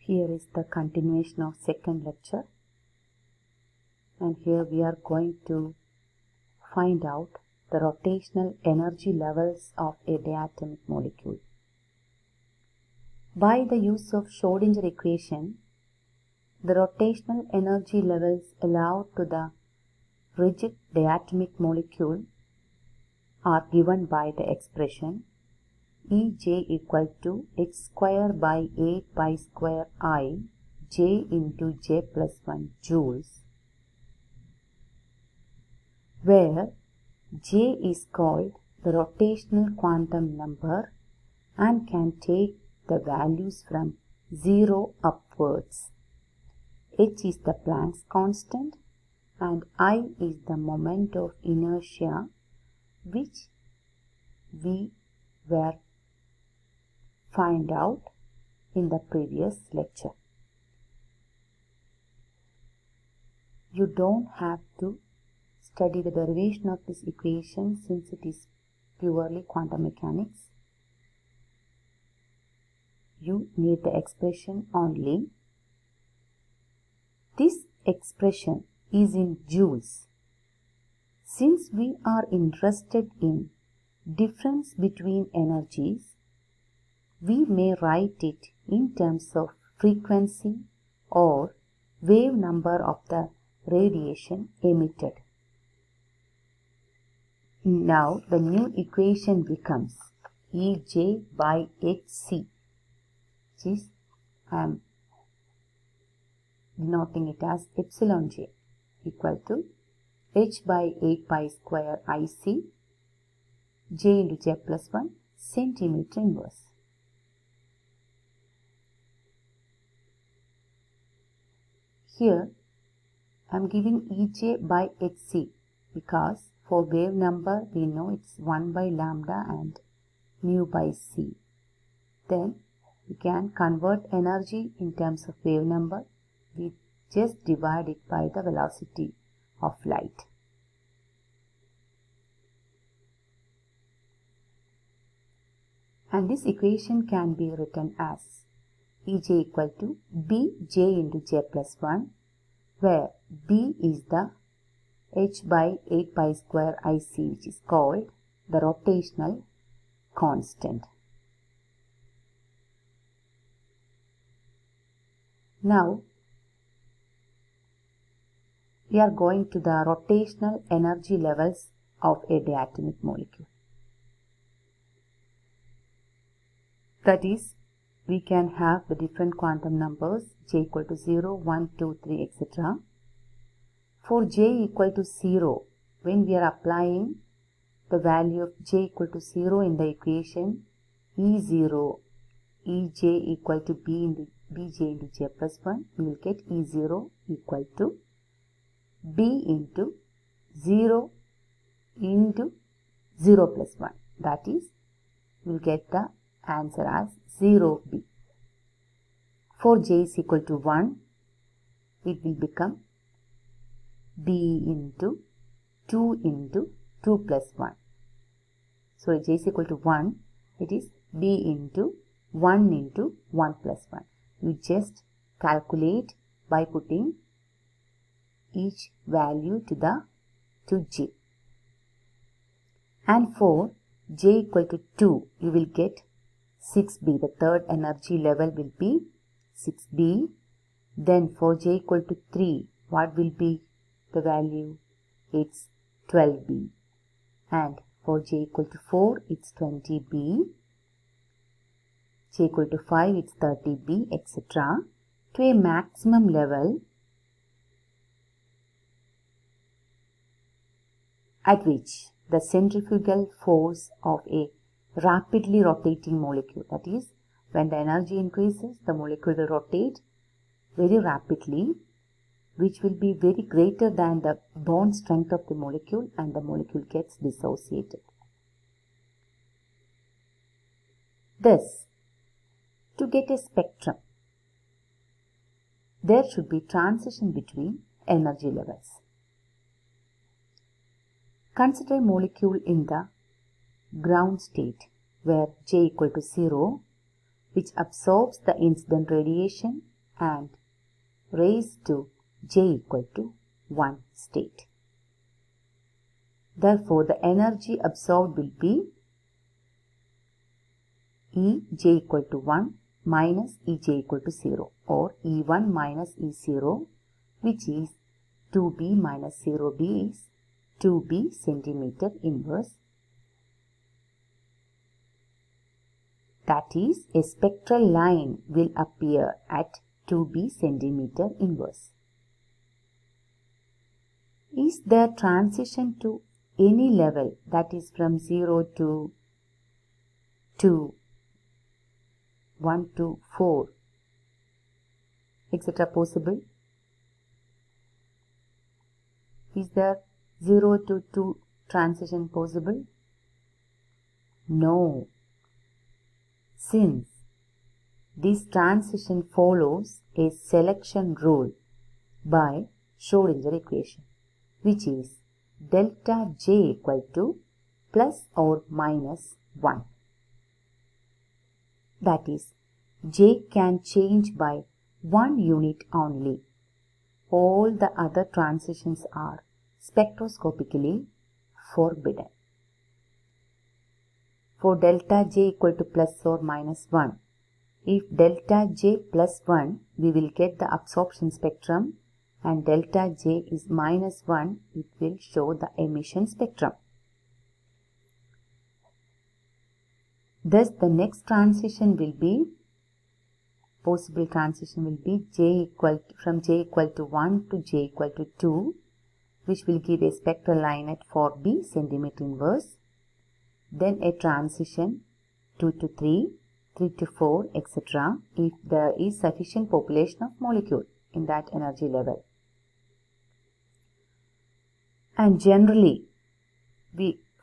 Here is the continuation of second lecture, and here we are going to find out the rotational energy levels of a diatomic molecule. By the use of Schrödinger equation, the rotational energy levels allowed to the rigid diatomic molecule are given by the expression Ej equal to h square by 8 pi square I j into j plus 1 joules, where j is called the rotational quantum number and can take the values from 0 upwards. H is the Planck's constant and I is the moment of inertia which we were find out in the previous lecture. You don't have to study the derivation of this equation since it is purely quantum mechanics. You need the expression only. This expression is in joules. Since we are interested in difference between energies, we may write it in terms of frequency or wave number of the radiation emitted. Now the new equation becomes Ej by Hc, which is I am denoting it as epsilon j equal to h by 8 pi square Ic j into j plus 1 centimeter inverse. Here I am giving Ej by Hc because for wave number we know it's 1 by lambda and mu by c. Then we can convert energy in terms of wave number. We just divide it by the velocity of light. And this equation can be written as Ej equal to Bj into j plus 1, where B is the h by 8 pi square Ic, which is called the rotational constant. Now we are going to the rotational energy levels of a diatomic molecule. That is, we can have the different quantum numbers j equal to 0, 1, 2, 3, etc. For j equal to 0, when we are applying the value of j equal to 0 in the equation, E0, Ej equal to Bj into j plus 1, we will get E0 equal to B into 0 into 0 plus 1. That is, we will get the answer as 0B. For j is equal to 1, it will become B into 2 plus 1. So j is equal to 1, it is B into 1 plus 1. You just calculate by putting each value to j. And for j equal to 2, you will get 6b. The third energy level will be 6b. Then for j equal to 3, what will be the value? It's 12b. And for j equal to 4, it's 20b. J equal to 5, it's 30b, etc. To a maximum level at which the centrifugal force of a rapidly rotating molecule, that is, when the energy increases, the molecule will rotate very rapidly, which will be very greater than the bond strength of the molecule, and the molecule gets dissociated. Thus, to get a spectrum, there should be transition between energy levels. Consider a molecule in the ground state where j equal to 0, which absorbs the incident radiation and raised to J equal to 1 state. Therefore, the energy absorbed will be Ej equal to 1 minus Ej equal to 0, or E1 minus E0, which is 2b minus 0b is 2b centimeter inverse. That is, a spectral line will appear at 2b centimeter inverse. Is there transition to any level, that is from 0 to 2, 1 to 4, etc. possible? Is there 0 to 2 transition possible? No. Since this transition follows a selection rule by Schrödinger equation, which is delta J equal to plus or minus 1. That is, J can change by 1 unit only. All the other transitions are spectroscopically forbidden. For delta J equal to plus or minus 1, if delta J plus 1, we will get the absorption spectrum, and delta J is minus 1, it will show the emission spectrum. Thus, the next transition will be, possible transition will be from J equal to 1 to J equal to 2, which will give a spectral line at 4b centimeter inverse. Then a transition 2 to 3, 3 to 4, etc. if there is sufficient population of molecule in that energy level. And generally,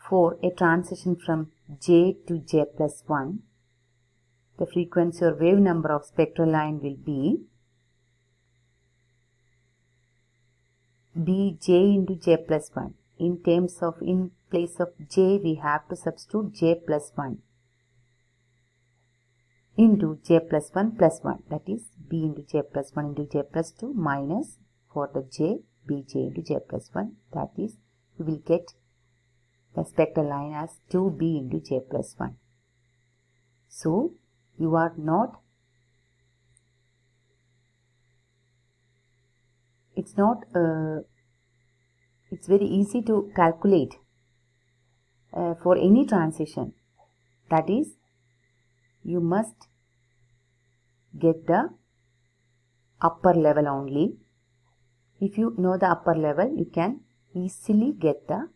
for a transition from J to J plus 1, the frequency or wave number of spectral line will be Bj into J plus 1. In place of J, we have to substitute J plus 1 into J plus 1 plus 1. That is B into J plus 1 into J plus 2 minus for the J, Bj into J plus 1. That is, we will get the spectral line as 2b into J plus 1. So, you are not, it's very easy to calculate for any transition. That is, you must get the upper level only. If you know the upper level, you can easily get the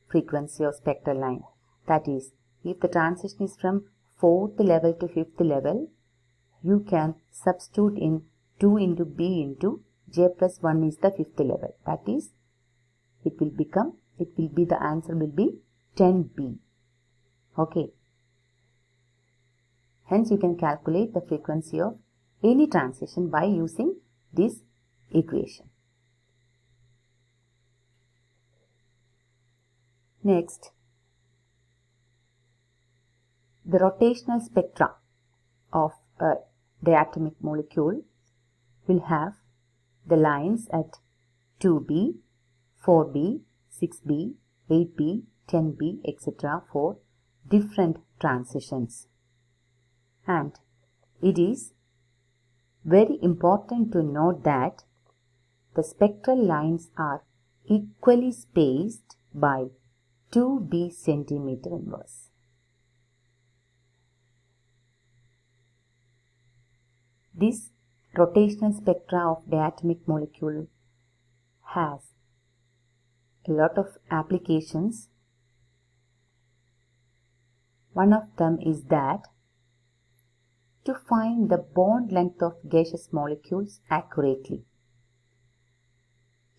frequency of spectral line. That is, if the transition is from 4th level to 5th level, you can substitute in 2 into B into J plus 1 is the 5th level. That is, the answer will be 10B. Okay. Hence, you can calculate the frequency of any transition by using this equation. Next, the rotational spectra of a diatomic molecule will have the lines at 2b, 4b, 6b, 8b, 10b, etc. for different transitions. And it is very important to note that the spectral lines are equally spaced by 2b centimeter inverse. This rotational spectra of diatomic molecule has a lot of applications. One of them is that to find the bond length of gaseous molecules accurately.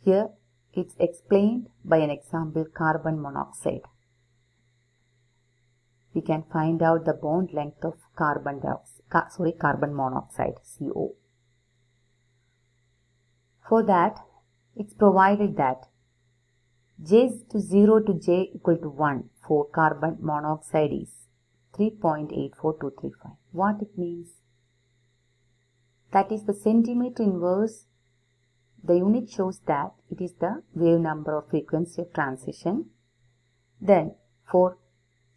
Here it's explained by an example, carbon monoxide. We can find out the bond length of carbon monoxide, CO. For that, it's provided that J to 0 to J equal to 1 for carbon monoxide is 3.84235. What it means? that is the centimeter inverse. The unit shows that it is the wave number or frequency of transition. Then for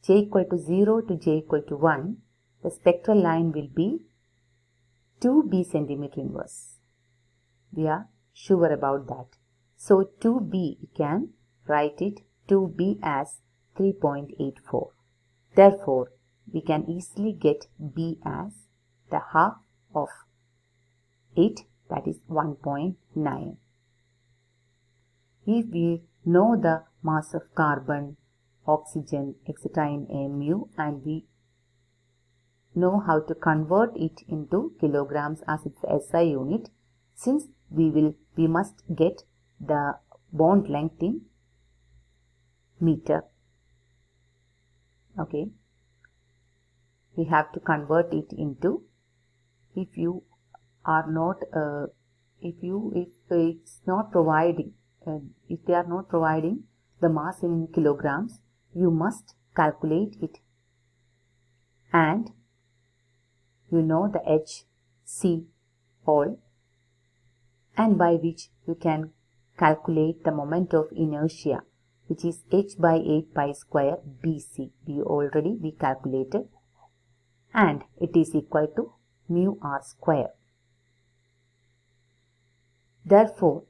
j equal to 0 to j equal to 1, the spectral line will be 2b centimeter inverse. We are sure about that. So 2b, we can write it 2b as 3.84. Therefore, we can easily get b as the half of it, that is 1.9. If we know the mass of carbon, oxygen, etc. in mu, and we know how to convert it into kilograms as its SI unit, since we must get the bond length in meter. Okay, we have to convert it into, if they are not providing the mass in kilograms, you must calculate it, and you know the HC all, and by which you can calculate the moment of inertia, which is h by 8 pi square bc. We calculated, and it is equal to mu r square. Therefore,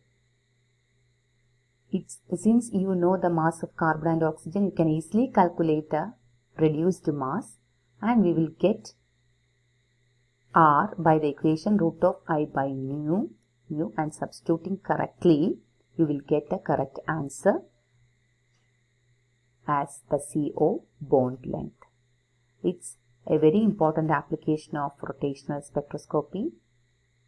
since you know the mass of carbon and oxygen, you can easily calculate the reduced mass, and we will get r by the equation root of I by mu, and substituting correctly, you will get the correct answer as the CO bond length. It's a very important application of rotational spectroscopy,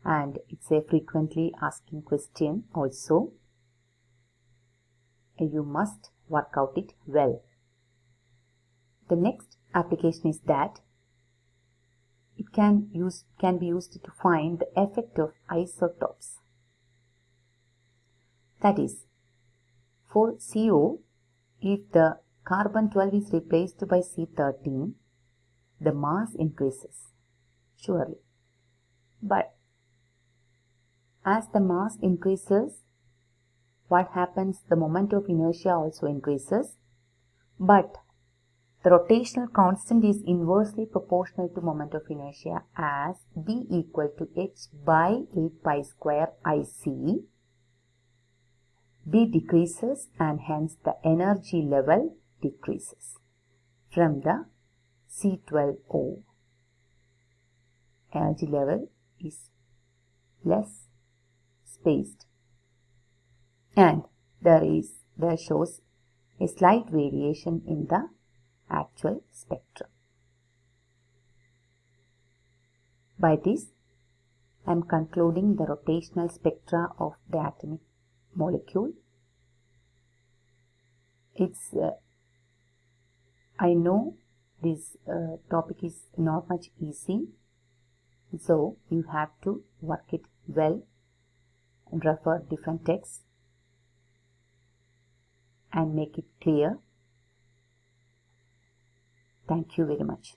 and it's a frequently asking question also. You must work out it well. The next application is that it can be used to find the effect of isotopes. That is, for CO, if the carbon 12 is replaced by C13, the mass increases, surely. But as the mass increases, what happens? The moment of inertia also increases, but the rotational constant is inversely proportional to moment of inertia, as B equal to h by 8 pi square IC. B decreases, and hence the energy level decreases from the C12O. Energy level is less spaced, and there shows a slight variation in the actual spectrum. By this, I am concluding the rotational spectra of the atomic molecule. I know this topic is not much easy, so you have to work it well and refer different texts and make it clear. Thank you very much.